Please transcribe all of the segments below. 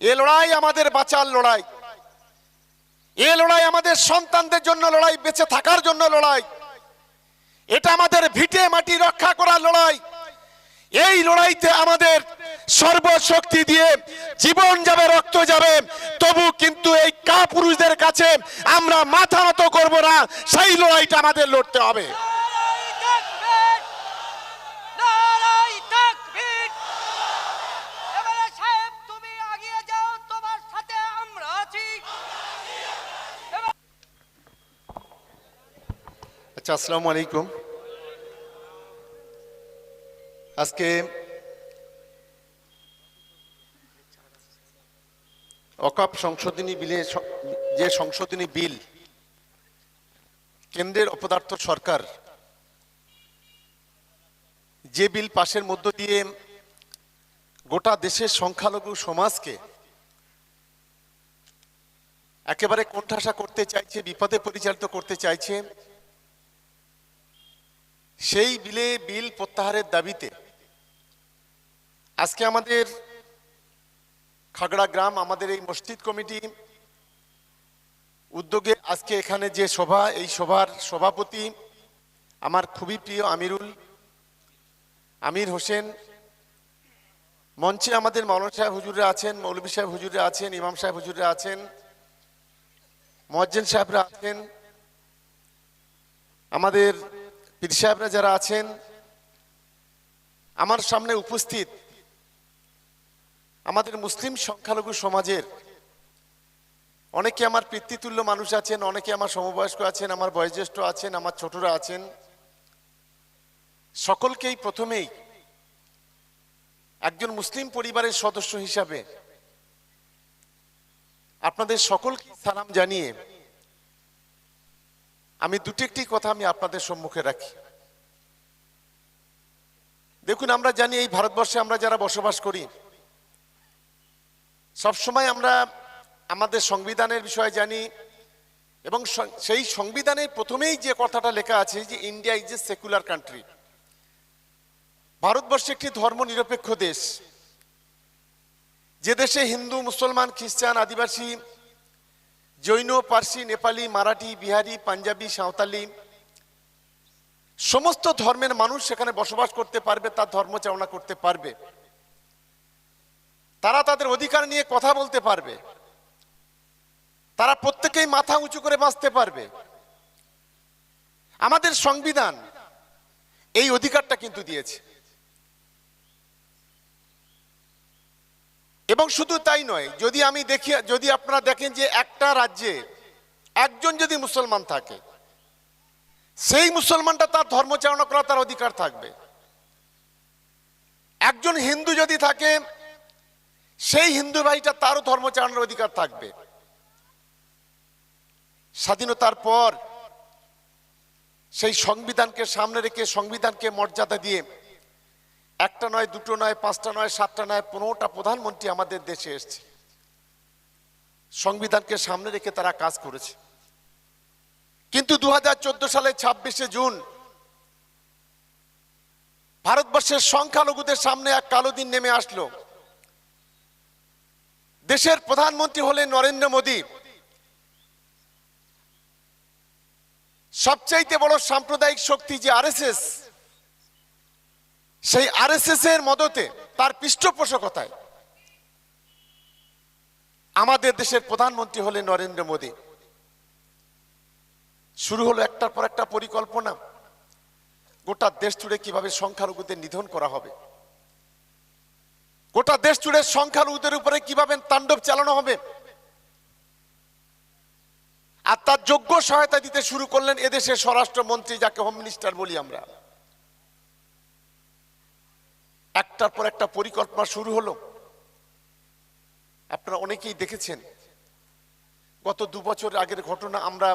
এ লড়াই আমাদের বাঁচার লড়াই, এ লড়াই আমাদের সন্তানদের জন্য লড়াই, বেঁচে থাকার জন্য লড়াই। এটা আমাদের ভিটে মাটি রক্ষা করার লড়াই। এই লড়াইতে আমাদের সর্বশক্তি দিয়ে জীবন যাবে, রক্ত যাবে, তবু কিন্তু এই কাপুরুষদের কাছে আমরা মাথা নত করব না। সেই লড়াইটা আমাদের লড়তে হবে। আচ্ছা, আসসালামু আলাইকুম। আজকে ওয়াকফ সংশোধনী বিলে যে সংশোধনী বিল কেন্দ্রের অপদার্থ সরকার যে বিল পাশের মধ্য দিয়ে গোটা দেশের সংখ্যালঘু সমাজকে একেবারে কোণঠাসা করতে চাইছে, বিপদে পরিচালিত করতে চাইছে, সেই বিল প্রত্যাহারের দাবিতে আজকে আমাদের খাগড়া গ্রাম, আমাদের এই মসজিদ কমিটি উদ্যোগে আজকে এখানে যে সভা, এই সভার সভাপতি আমার খুবই প্রিয় আমির হোসেন, মঞ্চে আমাদের মাওলানা সাহেব হুজুররা আছেন, মৌলভী সাহেব হুজুররা আছেন, ইমাম সাহেব হুজুররা আছেন, মুয়াজ্জিন সাহেবরা আছেন, আমাদের পীর সাহেবরা যারা আছেন, আমার সামনে উপস্থিত আমাদের মুসলিম সংখ্যালঘু সমাজের অনেকে আমার পিতৃতুল্য মানুষ আছেন, অনেকে আমার সমবয়স্ক আছেন, আমার বয়োজ্যেষ্ঠ আছেন, আমার ছোটরা আছেন। সকলকেই প্রথমেই একজন মুসলিম পরিবারের সদস্য হিসাবে আপনাদের সকলকে সালাম জানিয়ে আমি একটি কথা আমি আপনাদের সম্মুখে রাখি। দেখুন, আমরা জানি এই ভারতবর্ষে আমরা যারা বসবাস করি সবসময় আমরা আমাদের সংবিধানের বিষয়ে জানি, এবং সেই সংবিধানের প্রথমেই যে কথাটা লেখা আছে যে India is a secular country. Bharatvarsha একটি ধর্মনিরপেক্ষ দেশ, যে দেশে হিন্দু, মুসলমান, খ্রিস্টান, আদিবাসী, জৈন, পার্সি, নেপালি, মারাঠি, বিহারি, পাঞ্জাবি, সাঁওতালি সমস্ত ধর্মের মানুষ সেখানে বসবাস করতে পারবে, তার ধর্মচারণা করতে পারবে, তারা তাদের অধিকার নিয়ে কথা বলতে পারবে, তারা প্রত্যেকেই মাথা উঁচু করে বাঁচতে পারবে। আমাদের সংবিধান এই অধিকারটা কিন্তু দিয়েছে। এবং শুধু তাই নয়, যদি আপনারা দেখেন যে একটা রাজ্যে একজন যদি মুসলমান থাকে, সেই মুসলমানটা তার ধর্মচারণা করা তার অধিকার থাকবে। একজন হিন্দু যদি থাকে, সেই হিন্দু ভাইটা তারও ধর্মচারণার অধিকার থাকবে। স্বাধীনতার পর সেই সংবিধানকে সামনে রেখে, সংবিধানকে মর্যাদা দিয়ে একটা নয়, দুটো নয়, পাঁচটা নয়, সাতটা নয়, 15টা প্রধানমন্ত্রী আমাদের দেশে এসেছে। সংবিধানকে সামনে রেখে তারা কাজ করেছে। কিন্তু 2014 সালে 26শে জুন ভারতবর্ষের সংখ্যালঘুদের সামনে এক কালো দিন নেমে আসলো। দেশের প্রধানমন্ত্রী হলেন নরেন্দ্র মোদী। সবচাইতে বড় সাম্প্রদায়িক শক্তি যে আরএসএস, সেই আরএসএস এর মদতে, তার পৃষ্ঠপোষকতায় আমাদের দেশের প্রধানমন্ত্রী হলেন নরেন্দ্র মোদী। শুরু হলো একটার পর একটা পরিকল্পনা, গোটা দেশ জুড়ে কিভাবে সংখ্যালঘুদের নিধন করা হবে, গোটা দেশ জুড়ে সংখ্যালঘুদের উপরে কিভাবে তাণ্ডব চালানো হবে। আর তার যোগ্য সহায়তা দিতে শুরু করলেন এদেশের স্বরাষ্ট্রমন্ত্রী, যাকে হোম মিনিস্টার বলি আমরা। একটার পর একটা পরিকল্পনা শুরু হলো। আপনারা অনেকেই দেখেছেন, গত 2 বছর আগের ঘটনা আমরা,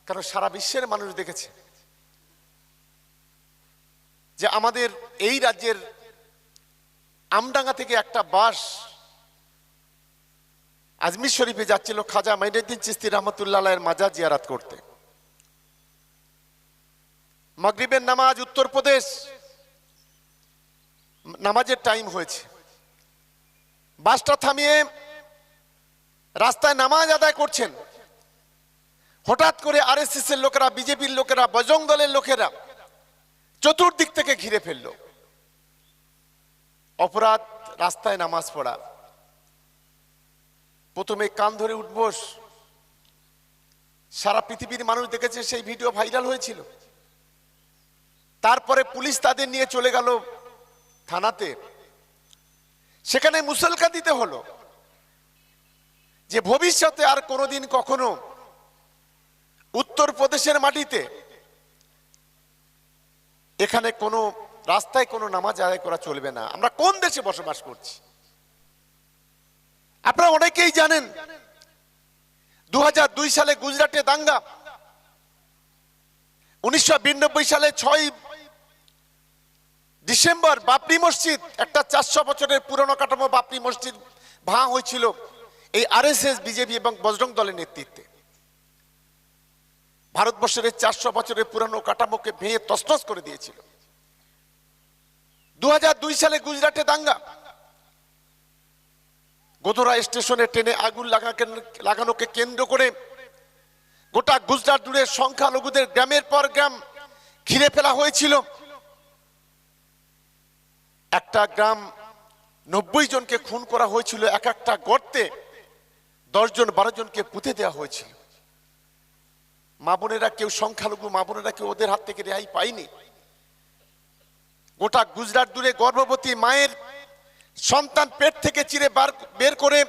কারণ সারা বিশ্বের মানুষ দেখেছে যে আমাদের এই রাজ্যের আমডাঙ্গা থেকে একটা বাস আজমির শরীফে যাচ্ছিল খাজা মাইনুদ্দিন চিশতি রহমতুল্লাহ আলাইহির মাজার জিয়ারত করতে। মাগরিবের নামাজ, উত্তরপ্রদেশ, নামাজের টাইম হয়েছে। বাসটা থামিয়ে রাস্তায় নামাজ আদায় করছেন, হঠাৎ করে আরএসএস এর লোকেরা, বিজেপির লোকেরা, বজরং দলের লোকেরা চতুর্দিক থেকে ঘিরে ফেলল। অপরাধ রাস্তায় নামাজ পড়া। প্রথমে কান ধরে উঠবোস, সারা পৃথিবীর মানুষ দেখেছে, সেই ভিডিও ভাইরাল হয়েছিল। তারপরে পুলিশ তাদের নিয়ে চলে গেল থানাতে, সেখানে মুসলকা দিতে হলো যে ভবিষ্যতে আর কোনোদিন কখনো উত্তরপ্রদেশের মাটিতে এখানে কোনো রাস্তায় কোনো নামাজ আদায় করা চলবে না। আমরা কোন দেশে বসবাস করছি? আপনারা অনেকেই জানেন 2002 সালে গুজরাটে দাঙ্গা, 1992 সালে 6 ডিসেম্বর বাবরি মসজিদ, একটা 400 বছরের পুরনো কাঠামো বাবরি মসজিদ ভাঙা হয়েছিল এই আরএসএস, বিজেপি এবং বজরং দলের নেতৃত্বে। ভারতবর্ষের 400 বছরের পুরনো কাঠামোকে ভেঙে তছনছ করে দিয়েছিল। 2002 সালে গুজরাটে দাঙ্গা, গোধরা স্টেশনে ট্রেনে আগুন লাগানোকে কেন্দ্র করে গোটা গুজরাট জুড়ে সংখ্যালঘুদের গ্রামের পর গ্রাম ঘিরে ফেলা হয়েছিল। একটা গ্রাম 90 জনকে খুন করা হয়েছিল, এক একটা গর্তে 10 জন 12 জনকে পুঁতে দেওয়া হয়েছিল। মা বোনেরা কেউ, সংখ্যালঘু মা বোনেরা কেউ ওদের হাত থেকে রেহাই পায়নি। গোটা গুজরাট জুড়ে গর্ভবতী মায়ের সন্তান পেট থেকে চিরে বের করে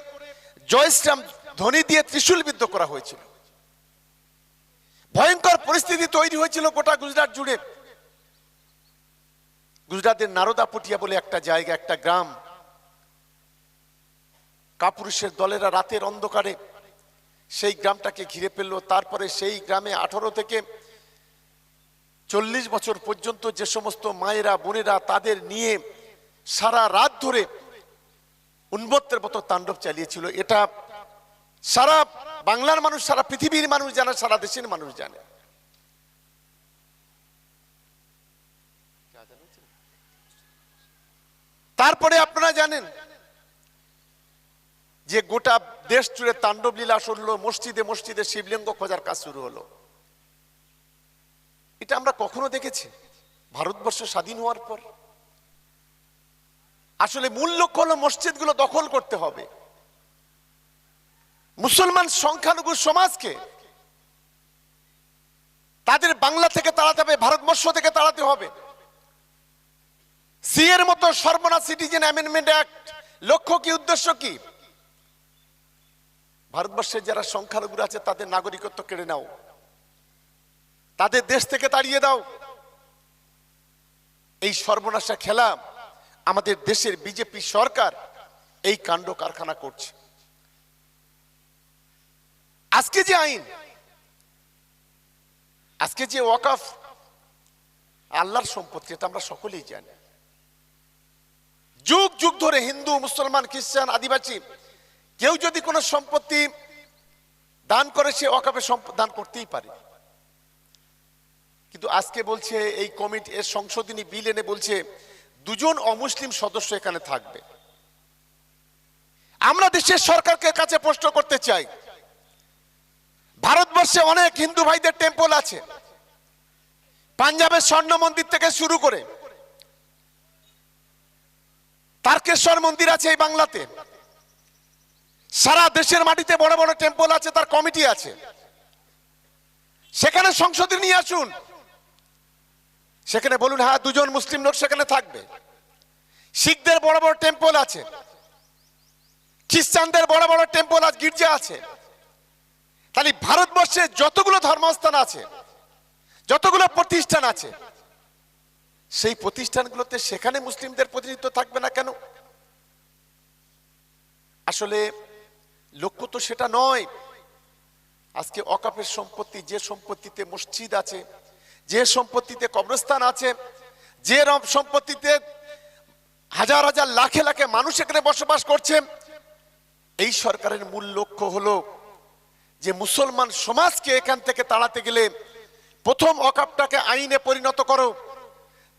জয় শ্রীরাম ধ্বনি দিয়ে ত্রিশূলবিদ্ধ করা হয়েছিল। ভয়ঙ্কর পরিস্থিতি তৈরি হয়েছিল গোটা গুজরাট জুড়ে। গুজরাটের নারদাপুটিয়া বলে একটা জায়গা, একটা গ্রাম, কাপুরুষের দলেরা রাতের অন্ধকারে সেই গ্রামটাকে ঘিরে ফেললো। তারপরে সেই গ্রামে 18 থেকে 40 বছর পর্যন্ত যে সমস্ত মায়েরা বোনেরা, তাদের নিয়ে সারা রাত ধরে উন্মত্তের মতো তাণ্ডব চালিয়েছিল। এটা সারা বাংলার মানুষ, সারা পৃথিবীর মানুষ জানে, সারা দেশের মানুষ জানে। তারপরে আপনারা জানেন যে গোটা দেশ জুড়ে তাণ্ডব লীলা শুরু হলো, মসজিদে মসজিদে শিবলিঙ্গ খোঁজার কাজ শুরু হলো। এটা আমরা কখনো দেখেছি ভারতবর্ষ স্বাধীন হওয়ার পর? আসলে মূল লক্ষ্য হলো মসজিদগুলো দখল করতে হবে, মুসলমান সংখ্যালঘু সমাজকে তাদের বাংলা থেকে তাড়াতে হবে, ভারতবর্ষ থেকে তাড়াতে হবে। সি এর মতো সর্বনাশ সিটিজেন অ্যামেন্ডমেন্ট অ্যাক্ট লক্ষ্য কি, উদ্দেশ্য কি? ভারতবর্ষের যারা সংখ্যালঘু আছে তাদের নাগরিকত্ব কেড়ে নাও, তাদের দেশ থেকে তাড়িয়ে দাও। এই সর্বনাশা খেলা আমাদের দেশের বিজেপি সরকার এই কাণ্ড কারখানা করছে। আজকে যে আইন, আজকে যে ওয়াকফ আল্লাহর সম্পত্তি, এটা আমরা সকলেই জানি। যুগ যুগ ধরে হিন্দু, মুসলমান, খ্রিস্টান, আদিবাসী কেউ যদি কোনো সম্পত্তি দান করে, সে ওয়াকফে দান করতেই পারে। কিন্তু আজকে বলছে এই কমিটি, এর সংশোধনী বিল এনে বলছে 2 জন অমুসলিম সদস্য এখানে থাকবে। আমরা দেশের সরকারকে কাছে প্রশ্ন করতে চাই, ভারতবর্ষে অনেক হিন্দু ভাইদের টেম্পল আছে, পাঞ্জাবের স্বর্ণ মন্দির থেকে শুরু করে তারকেশ্বর মন্দির আছে এই বাংলাতে, সারা দেশের মাটিতে বড় বড় টেম্পল আছে, তার কমিটি আছে। সেখানে সংশোধনী নিয়ে আসুন, সেখানে বলুন হ্যাঁ 2 জন মুসলিম লোক সেখানে থাকবে। শিখদের বড় বড় টেম্পল আছে, খ্রিস্টানদের বড় বড় টেম্পল আছে, গির্জা আছে। তাহলে ভারতবর্ষে যতগুলো ধর্মস্থান আছে, যতগুলো প্রতিষ্ঠান আছে, সেই প্রতিষ্ঠানগুলোতে সেখানে মুসলিমদের প্রতিনিধিত্ব থাকবে না কেন? আসলে লক্ষ্য তো সেটা নয়। আজকে ওয়াকফের সম্পত্তি, যে সম্পত্তিতে মসজিদ আছে, যে সম্পত্তিতে কবরস্থান আছে, যে সম্পত্তিতে হাজার হাজার লাখে লাখে মানুষ এখানে বসবাস করছে, এই সরকারের মূল লক্ষ্য হলো যে মুসলমান সমাজকে এখান থেকে তাড়াতে গেলে প্রথম ওয়াকফটাকে আইনে পরিণত করো,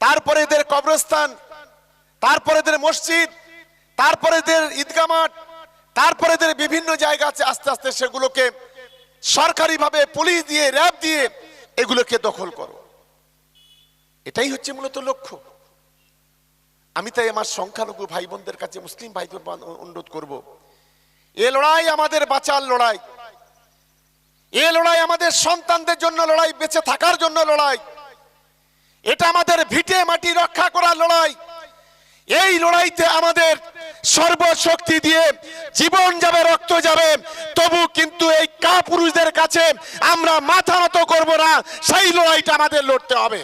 তারপরে এদের কবরস্থান, তারপরে এদের মসজিদ, তারপরে এদের ঈদগাহ মাঠ, তারপরে এদের বিভিন্ন জায়গা আছে, আস্তে আস্তে সেগুলোকে সরকারিভাবে পুলিশ দিয়ে, র্যাব দিয়ে এগুলোকে দখল করো। এটাই হচ্ছে মূলত লক্ষ্য। আমি তাই আমার সংখ্যালঘু ভাই বোনদের কাছে, মুসলিম ভাই বোন অনুরোধ করব, এ লড়াই আমাদের বাঁচার লড়াই, এ লড়াই আমাদের সন্তানদের জন্য লড়াই, বেঁচে থাকার জন্য লড়াই। এটা আমাদের ভিটে মাটি রক্ষা করার লড়াই। এই লড়াইতে আমাদের সর্বশক্তি দিয়ে জীবন যাবে, রক্ত যাবে, তবু কিন্তু এই কাপুরুষদের কাছে আমরা মাথা নত করব না। সেই লড়াইটা আমাদের লড়তে হবে।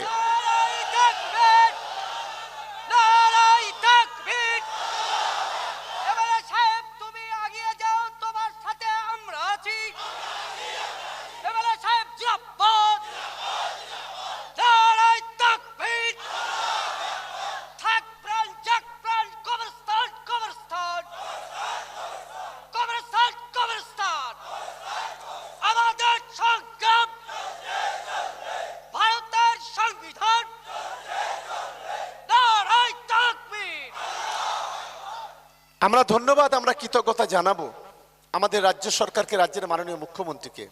আমরা ধন্যবাদ, আমরা কৃতজ্ঞতা জানাবো আমাদের রাজ্য সরকারকে, রাজ্যের মাননীয় মুখ্যমন্ত্রীকে।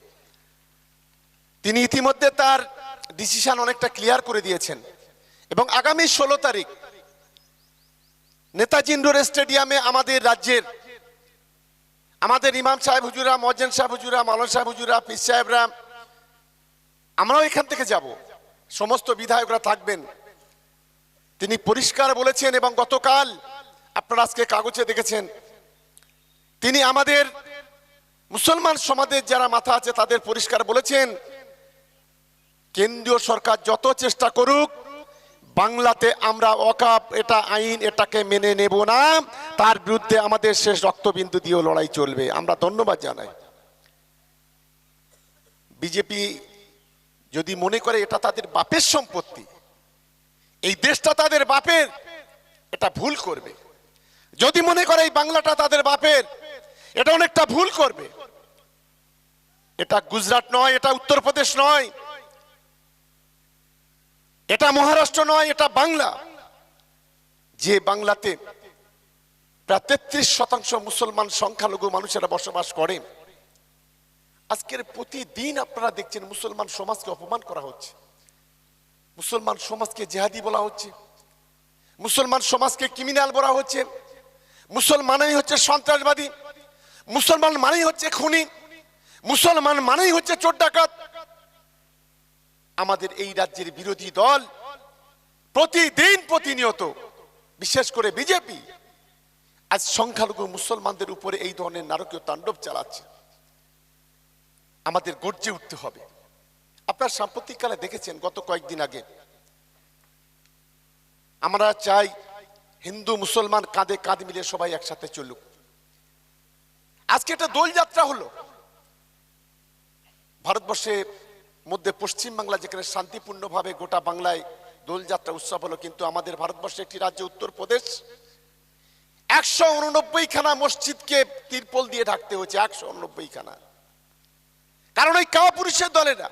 তিনি ইতিমধ্যে তার ডিসিশন অনেকটা ক্লিয়ার করে দিয়েছেন এবং আগামী 16 তারিখ নেতাজি ইন্ডোর স্টেডিয়ামে আমাদের রাজ্যের, আমাদের ইমাম সাহেব হুজুরা, মজ্জেন সাহেব হুজুরা, মাওলানা সাহেব হুজুরা, পীর সাহেবরা, আমরাও এখান থেকে যাব, সমস্ত বিধায়করা থাকবেন। তিনি পরিষ্কার বলেছেন এবং গতকাল আপনারা আজকে কাগজে দেখেছেন, তিনি আমাদের মুসলমান সমাজের যারা মাথা আছে তাদের পরিষ্কার বলেছেন, কেন্দ্রীয় সরকার যত চেষ্টা করুক, বাংলাতে আমরা ওয়াকফ এটা আইন, এটাকে মেনে নেব না, তার বিরুদ্ধে আমাদের শেষ রক্তবিন্দু দিয়েও লড়াই চলবে। আমরা ধন্যবাদ জানাই। বিজেপি যদি মনে করে এটা তাদের বাপের সম্পত্তি, এই দেশটা তাদের বাপের, এটা ভুল করবে। যদি মনে করে এই বাংলাটা তাদের বাপের, এটা অনেকটা ভুল করবে। এটা গুজরাট নয়, এটা উত্তরপ্রদেশ নয়, এটা মহারাষ্ট্র নয়, এটা বাংলা। যে বাংলাতে প্রায় 33% মুসলমান সংখ্যালঘু মানুষেরা বসবাস করে। আজকের প্রতিদিন আপনারা দেখছেন মুসলমান সমাজকে অপমান করা হচ্ছে, মুসলমান সমাজকে জেহাদি বলা হচ্ছে, মুসলমান সমাজকে ক্রিমিনাল বলা হচ্ছে, মুসলমানই হচ্ছে সন্ত্রাসবাদী, মুসলমান মানেই হচ্ছে খুনি, মুসলমান মানেই হচ্ছে চোর ডাকাত। আমাদের এই রাজ্যের বিরোধী দল প্রতিদিন, প্রতিনিয়ত, বিশেষ করে বিজেপি আজ সংখ্যালঘু মুসলমানদের উপরে এই ধরনের নারকীয় তাণ্ডব চালাচ্ছে। আমাদের গর্জে উঠতে হবে। আপনারা সাম্প্রতিককালে দেখেছেন, গত কয়েকদিন আগে আমরা চাই হিন্দু মুসলমান কাঁধে কাঁধ মিলে সবাই একসাথে চলুক। আজকে একটা দোলযাত্রা হলো ভারতবর্ষের মধ্যে, পশ্চিমবাংলা যেখানে শান্তিপূর্ণভাবে গোটা বাংলায় দোলযাত্রা উৎসব হলো, কিন্তু আমাদের ভারতবর্ষের একটি রাজ্য উত্তরপ্রদেশ 189 খানা মসজিদকে তিরপল দিয়ে ঢাকতে হয়েছে, 189 খানা। কারণ ওই কাপুরুষের দলেরা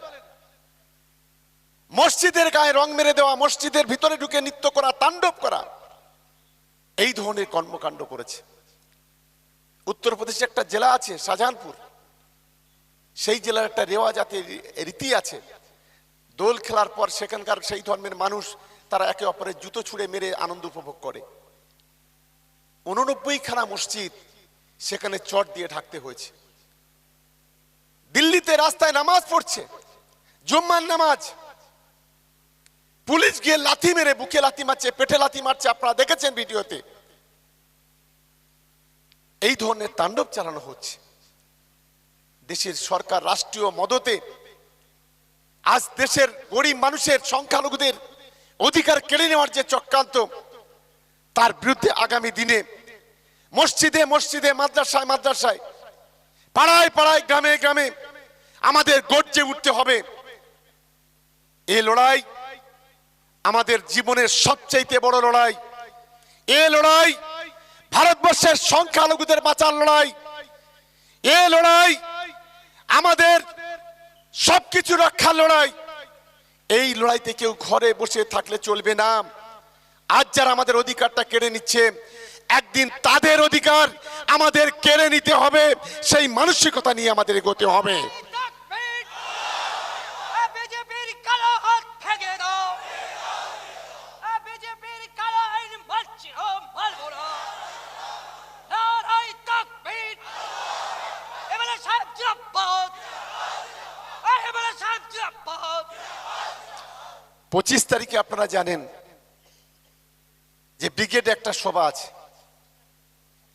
মসজিদের গায়ে রং মেরে দেওয়া, মসজিদের ভিতরে ঢুকে নৃত্য করা, তাণ্ডব করা, এই ধরনের কর্মকাণ্ড করেছে। উত্তরপ্রদেশে একটা জেলা আছে শাহজাহানপুর, সেই জেলার একটা রেওয়াজ আছে, রীতি আছে, দোল খেলার পর সেখানকার সেই ধর্মের মানুষ তারা একে অপরের জুতো ছুঁড়ে মেরে আনন্দ উপভোগ করে। 89 খানা মসজিদ সেখানে চট দিয়ে ঢাকতে হয়েছে। দিল্লিতে রাস্তায় নামাজ পড়ছে, জুম্মার নামাজ, পুলিশ গিয়ে লাথি মেরে, বুকে লাথি মারছে, পেটে লাথি মারছে, আপনারা দেখেছেন ভিডিওতে। এই ধরনের তাণ্ডব চালানো হচ্ছে। দেশের সরকার রাষ্ট্রীয় মদতে আজ দেশের গরিব মানুষের, সংখ্যালঘুদের অধিকার কেড়ে নেওয়ার যে চক্রান্ত, তার বিরুদ্ধে আগামী দিনে মসজিদে মসজিদে, মাদ্রাসায় মাদ্রাসায়, পাড়ায় পাড়ায়, গ্রামে গ্রামে আমাদের গর্জে উঠতে হবে। এই লড়াই আমাদের জীবনের সবচাইতে বড় লড়াই। এই লড়াই ভারতবর্ষের সংখ্যালঘুদের বাঁচার লড়াই। এই লড়াই আমাদের সবকিছু রক্ষার লড়াই। এই লড়াইতে কেউ ঘরে বসে থাকলে চলবে না। আজ যারা আমাদের অধিকারটা কেড়ে নিচ্ছে, একদিন তাদের অধিকার আমাদের কেড়ে নিতে হবে, সেই মানসিকতা নিয়ে আমাদের এগোতে হবে। বিজেপির কালো হাত ভেঙে দাও, বিজেপির কালো আইন মানছি না, মানব না। নারায়ে তাকবীর, এমএলএ সাহেব জিন্দাবাদ, এমএলএ সাহেব জিন্দাবাদ। 25 তারিখে আপনারা জানেন যে ব্রিগেডে একটা সভা আছে।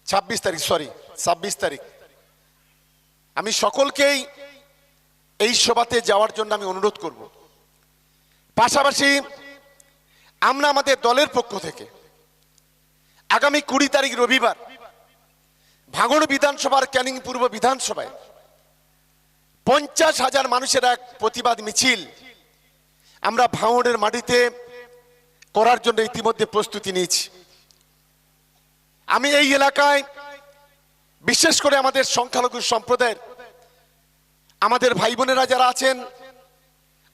26 তারিখ আমি সকলকেই এই সভাতে যাওয়ার জন্য আমি অনুরোধ করব। পাশাপাশি আমরা আমাদের দলের পক্ষ থেকে আগামী 20 তারিখ রবিবার ভাঙড় বিধানসভার ক্যানিং পূর্ব বিধানসভায় 50,000 মানুষের এক প্রতিবাদ মিছিল আমরা ভাঙড়ের মাটিতে করার জন্য ইতিমধ্যে প্রস্তুতি নিয়েছি। আমি এই এলাকায় বিশেষ করে আমাদের সংখ্যালঘু সম্প্রদায়ের আমাদের ভাই বোনেরা যারা আছেন,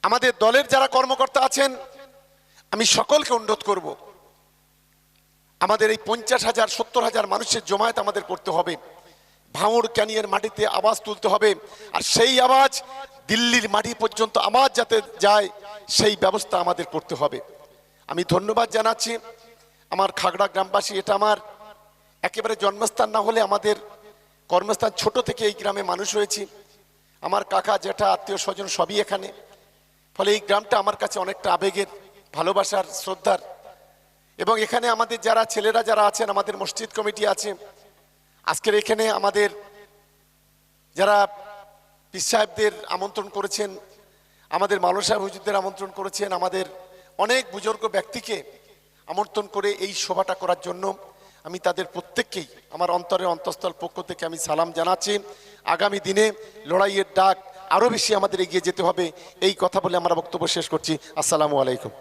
আমাদের দলের যারা কর্মকর্তা আছেন, আমি সকলকে অনুরোধ করব, আমাদের এই 50,000 70,000 মানুষের জমায়েত আমাদের করতে হবে। ভাঙড় ক্যানিংয়ের মাটিতে আওয়াজ তুলতে হবে, আর সেই আওয়াজ দিল্লির মাটি পর্যন্ত আওয়াজ যাতে যায় সেই ব্যবস্থা আমাদের করতে হবে। আমি ধন্যবাদ জানাচ্ছি আমার খাগড়া গ্রামবাসী, এটা আমার একেবারে জন্মস্থান না হলে আমাদের কর্মস্থান, ছোট থেকে এই গ্রামে মানুষ হয়েছি, আমার কাকা জ্যাঠা আত্মীয় স্বজন সবই এখানে। ফলে এই গ্রামটা আমার কাছে অনেকটা আবেগের, ভালোবাসার, শ্রদ্ধার। এবং এখানে আমাদের যারা ছেলেরা যারা আছেন, আমাদের মসজিদ কমিটি আছে, আজকের এখানে আমাদের যারা পীর সাহেবদের আমন্ত্রণ করেছেন, আমাদের মাওলানা সাহেব হুজুরদের আমন্ত্রণ করেছেন, আমাদের অনেক বুজুর্গ ব্যক্তিকে আমন্ত্রণ করে এই সভাটা করার জন্য আমি তাদের প্রত্যেককেই আমার অন্তরের অন্তঃস্থল পক্ষ থেকে আমি সালাম জানাচ্ছি। আগামী দিনে লড়াইয়ের ডাক আরো বেশি আমাদের এগিয়ে যেতে হবে, এই কথা বলে আমরা বক্তব্য শেষ করছি। আসসালামু আলাইকুম।